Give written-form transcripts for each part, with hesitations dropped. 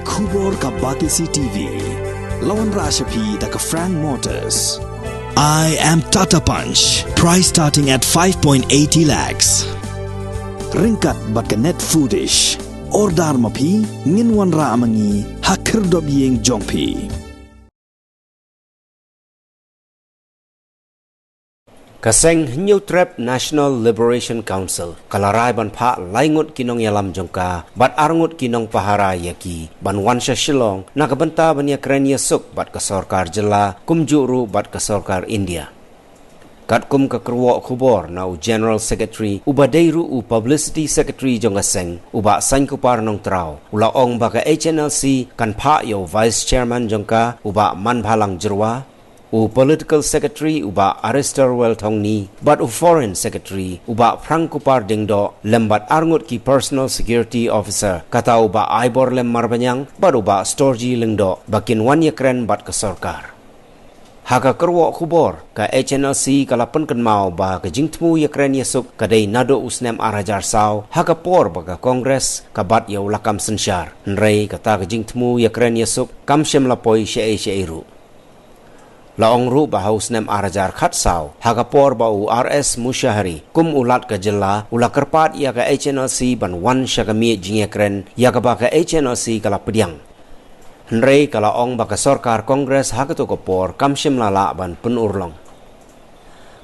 Kubor ka Batisi TV. Lawan Rashapi da ka Frank Motors. I am Tata Punch. Price starting at 5.80 lakhs. Ringkat bat ka Net Foodish. Ordar mapi nginwan ra amangi hakir dob yeng jongpi. Kaseng New Trap National Liberation Council kalarai ban pha laingut kinong yalam jongka bat arngut kinong pahara yaki ban wansha shillong nakabanta ban yakrenia suk bat ka sarkar jela kumjuru bat ka sarkar India. Kat kum ka kerwo khubor na u General Secretary ubadeiru u Publicity Secretary jongka seng uba sankupar nong trao ula ong baka HNLC kan pha yo Vice Chairman jongka uba man bhalang jerwa u Political Secretary uba Arister Weltongni, but u Foreign Secretary uba Prangkupar Dingdo lembat arngut ki Personal Security Officer kata uba Aibor lem marbanyang but uba Storji Lingdo bakin wan yakren bat ke sarkar. Haka kerwo khubor ka HNLC kalapan kenmau ba ke jingtmu yakren yasuk kadai nado usnem arajar saw haka por baga Kongres kabat yaw lakam sensyar nrei kata ke jingtmu yakren yasuk kamshem lapoi syairu. Laong ru bahaus nem arajar khat saw hagapor bau RS Musyahari kum ulat ka jela ula kerpat ya ka HNLC ban wan syagami jingekren ya ka ba ka HNLC kala pediang hnrei kala ong ba ka sarkar Kongres hagato kopor kamshim lala ban penurlong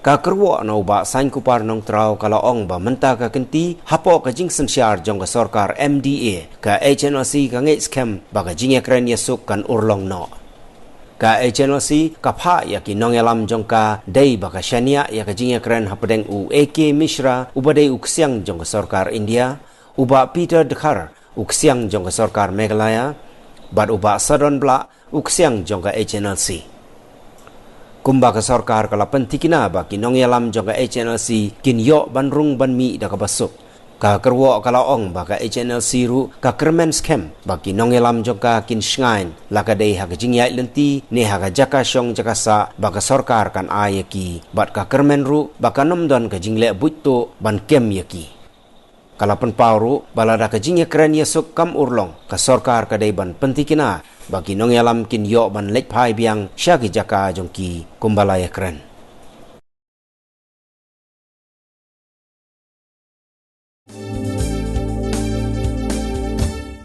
ka kerwo na uba sain kupar nong trao kala ong ba menta ka kenti hapo ka jing sensyar jong ka sarkar MDA ka HNLC ka ngei scam ba ka jingekren yasuk kan urlong no ka HNLC kapha ya ki nong yalam jongka dei baka shania ya ka jingya kren hapadeng u AK Mishra ubadei uksiang jongka sarkar India uba Peter Dekhar uksiang jongka sarkar Meghalaya bat uba Sadon Bla uksiang jongka HNLC kumba ka sarkar kala pentikina ba ki nong yalam jongka HNLC kin yo banrung banmi da ka basuk ka kerwo kala ong baka HNLC ru ka kermen scam baki nongelam jongka kin shngain laka dei haka jingyai lenti ne haka jaka syong jakasa baka sarkar kan ayaki bat ka kermen ru baka nomdon ka jingle butto ban kem yaki kala penpau ru balada ka jingya keren yasuk kam urlong ka sarkar ka dei ban pentikina baki nongelam kin yo ban lek pai biang syagi jaka jongki kumbalaya keren